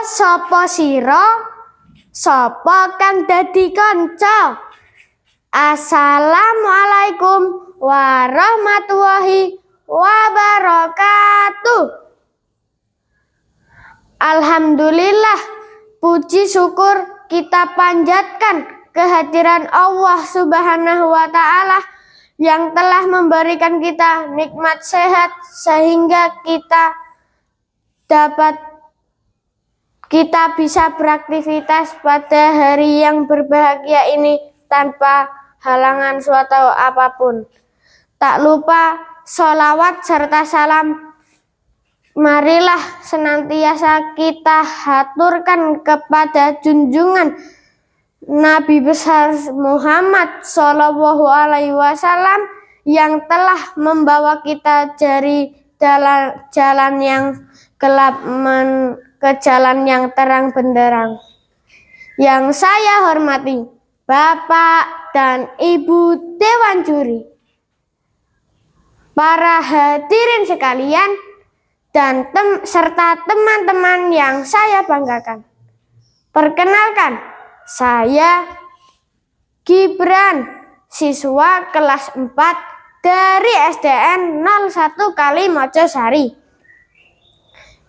sapa sira? Sapa kang dadi kanca? Assalamualaikum warahmatullahi wabarakatuh. Alhamdulillah, puji syukur kita panjatkan kehadiran Allah Subhanahu wa Ta'ala yang telah memberikan kita nikmat sehat sehingga kita bisa beraktivitas pada hari yang berbahagia ini tanpa halangan suatu apapun. Tak lupa sholawat serta salam marilah senantiasa kita haturkan kepada junjungan Nabi besar Muhammad Shallallahu Alaihi Wasallam yang telah membawa kita dari jalan yang gelap ke jalan yang terang benderang. Yang saya hormati Bapak dan Ibu Dewan Juri, para hadirin sekalian, dan serta teman-teman yang saya banggakan. Perkenalkan, saya Gibran, siswa kelas 4 dari SDN 01 Kalimojosari,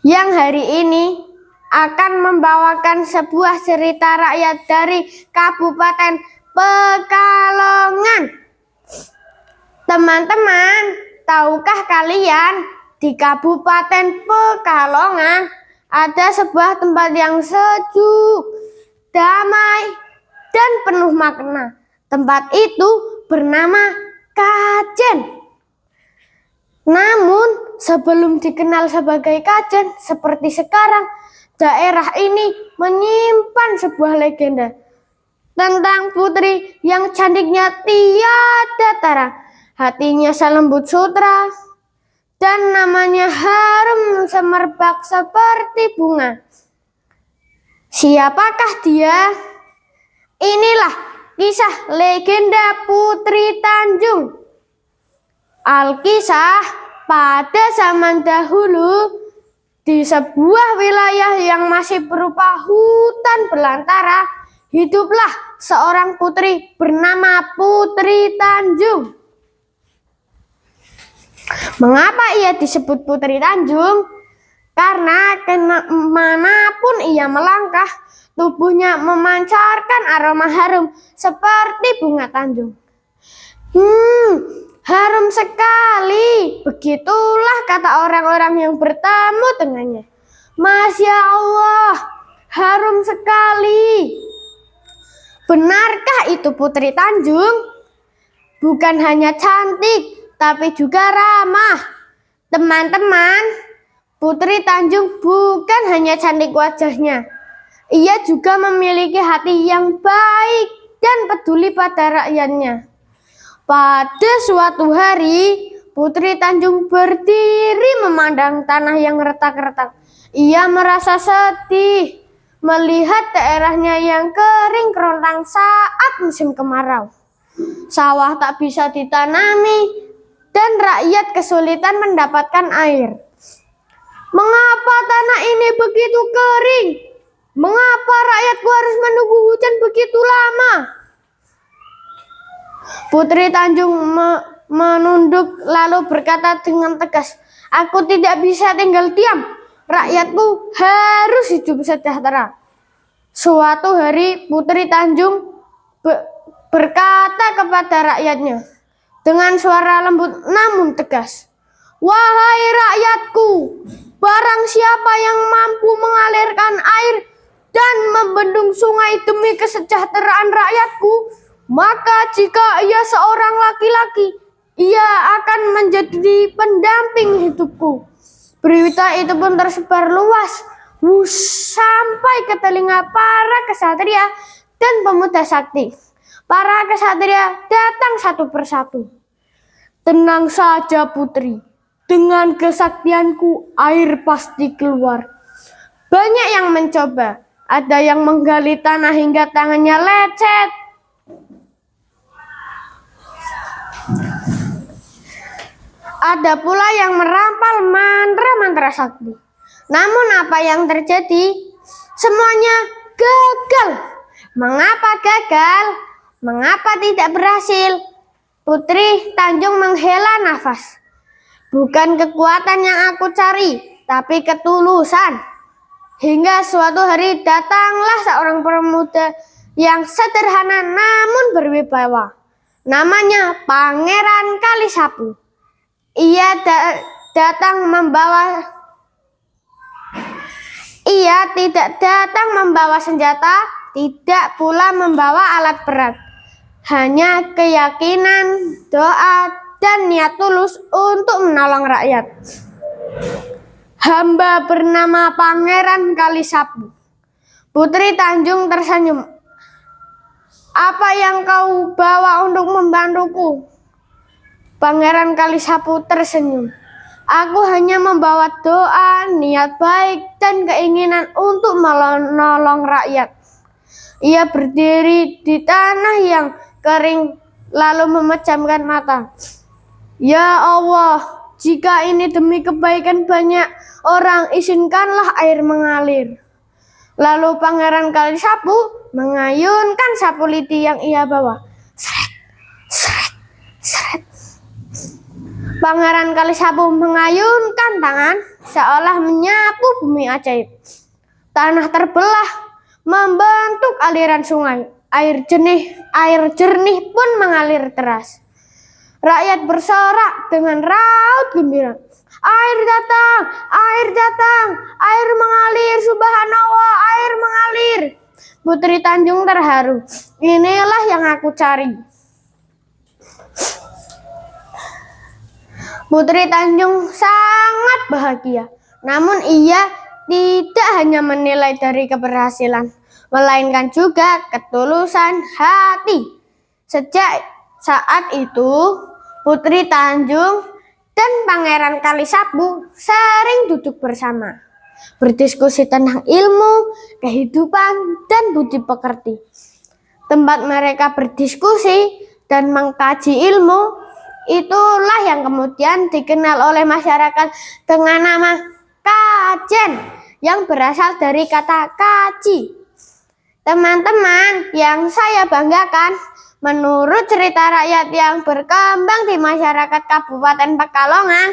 yang hari ini akan membawakan sebuah cerita rakyat dari Kabupaten Pekalongan. Teman-teman, tahukah kalian di Kabupaten Pekalongan ada sebuah tempat yang sejuk, damai, dan penuh makna. Tempat itu bernama Kajen. Namun sebelum dikenal sebagai Kajen seperti sekarang, daerah ini menyimpan sebuah legenda tentang putri yang cantiknya tiada tara, hatinya selembut sutra, dan namanya harum semerbak seperti bunga. Siapakah dia? Inilah kisah legenda Putri Tanjung. Alkisah, pada zaman dahulu di sebuah wilayah yang masih berupa hutan belantara, hiduplah seorang putri bernama Putri Tanjung. Mengapa ia disebut Putri Tanjung? Karena kemanapun ia melangkah, tubuhnya memancarkan aroma harum seperti bunga Tanjung. Harum sekali, begitulah kata orang-orang yang bertemu dengannya. Masya Allah, harum sekali. Benarkah itu Putri Tanjung? Bukan hanya cantik, tapi juga ramah. Teman-teman, Putri Tanjung bukan hanya cantik wajahnya, ia juga memiliki hati yang baik dan peduli pada rakyatnya. Pada suatu hari, Putri Tanjung berdiri memandang tanah yang retak-retak. Ia merasa sedih melihat daerahnya yang kering kerontang saat musim kemarau. Sawah tak bisa ditanami dan rakyat kesulitan mendapatkan air. Mengapa tanah ini begitu kering? Mengapa rakyatku harus menunggu hujan begitu lama? Putri Tanjung menunduk lalu berkata dengan tegas, "Aku tidak bisa tinggal diam. Rakyatku harus hidup sejahtera." Suatu hari Putri Tanjung berkata kepada rakyatnya dengan suara lembut namun tegas, "Wahai rakyatku, barang siapa yang mampu mengalirkan air dan membendung sungai demi kesejahteraan rakyatku, maka jika ia seorang laki-laki, ia akan menjadi pendamping hidupku." Berita itu pun tersebar luas sampai ke telinga para kesatria dan pemuda sakti. Para kesatria datang satu persatu. "Tenang saja Putri, dengan kesaktianku air pasti keluar." Banyak yang mencoba, ada yang menggali tanah hingga tangannya lecet. Ada pula yang merampal mantra-mantra sakti. Namun apa yang terjadi? Semuanya gagal. Mengapa gagal? Mengapa tidak berhasil? Putri Tanjung menghela nafas. Bukan kekuatan yang aku cari, tapi ketulusan. Hingga suatu hari datanglah seorang pemuda yang sederhana namun berwibawa. Namanya Pangeran Kalisapu. Ia tidak datang membawa senjata, tidak pula membawa alat berat. Hanya keyakinan, doa, dan niat tulus untuk menolong rakyat. Hamba bernama Pangeran Kalisapu. Putri Tanjung tersenyum. Apa yang kau bawa untuk membantuku? Pangeran Kalisapu tersenyum. Aku hanya membawa doa, niat baik, dan keinginan untuk menolong rakyat. Ia berdiri di tanah yang kering lalu memejamkan mata. Ya Allah, jika ini demi kebaikan banyak orang, izinkanlah air mengalir. Lalu Pangeran Kalisapu mengayunkan sapu lidi yang ia bawa. Seret, seret, seret. Pangeran Kalisapu mengayunkan tangan seolah menyapu bumi ajaib. Tanah terbelah membentuk aliran sungai. Air jernih pun mengalir deras. Rakyat bersorak dengan raut gembira. Air datang, air mengalir, subhanallah, air mengalir. Putri Tanjung terharu. Inilah yang aku cari. Putri Tanjung sangat bahagia. Namun ia tidak hanya menilai dari keberhasilan, melainkan juga ketulusan hati. Sejak saat itu, Putri Tanjung dan Pangeran Kalisapu sering duduk bersama, berdiskusi tentang ilmu, kehidupan, dan budi pekerti. Tempat mereka berdiskusi dan mengkaji ilmu, itulah yang kemudian dikenal oleh masyarakat dengan nama kajen, yang berasal dari kata kaji. Teman-teman yang saya banggakan, menurut cerita rakyat yang berkembang di masyarakat Kabupaten Pekalongan,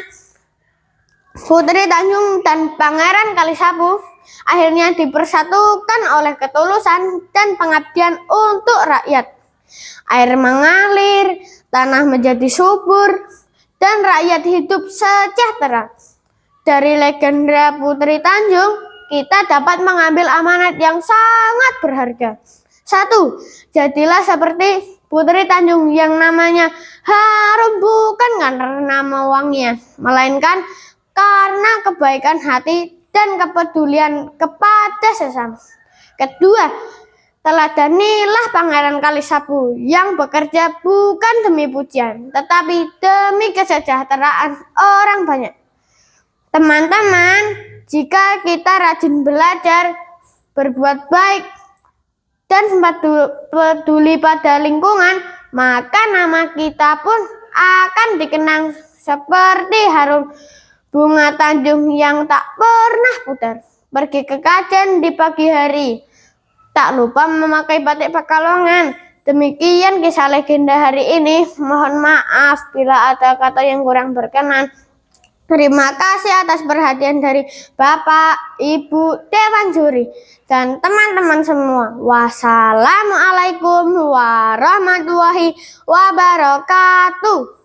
Putri Tanjung dan Pangeran Kalisapu akhirnya dipersatukan oleh ketulusan dan pengabdian untuk rakyat. Air mengalir, tanah menjadi subur, dan rakyat hidup sejahtera. Dari legenda Putri Tanjung, kita dapat mengambil amanat yang sangat berharga. 1. Jadilah seperti Putri Tanjung yang namanya harum bukan karena nama wanginya, melainkan karena kebaikan hati dan kepedulian kepada sesama. Kedua, teladanilah Pangeran Kalisapu yang bekerja bukan demi pujian, tetapi demi kesejahteraan orang banyak. Teman-teman, jika kita rajin belajar, berbuat baik, dan peduli pada lingkungan, maka nama kita pun akan dikenang seperti harum bunga Tanjung yang tak pernah pudar. Pergi ke kajen di pagi hari, tak lupa memakai batik Pekalongan. Demikian kisah legenda hari ini. Mohon maaf bila ada kata yang kurang berkenan. Terima kasih atas perhatian dari Bapak, Ibu, Dewan Juri, dan teman-teman semua. Wassalamualaikum warahmatullahi wabarakatuh.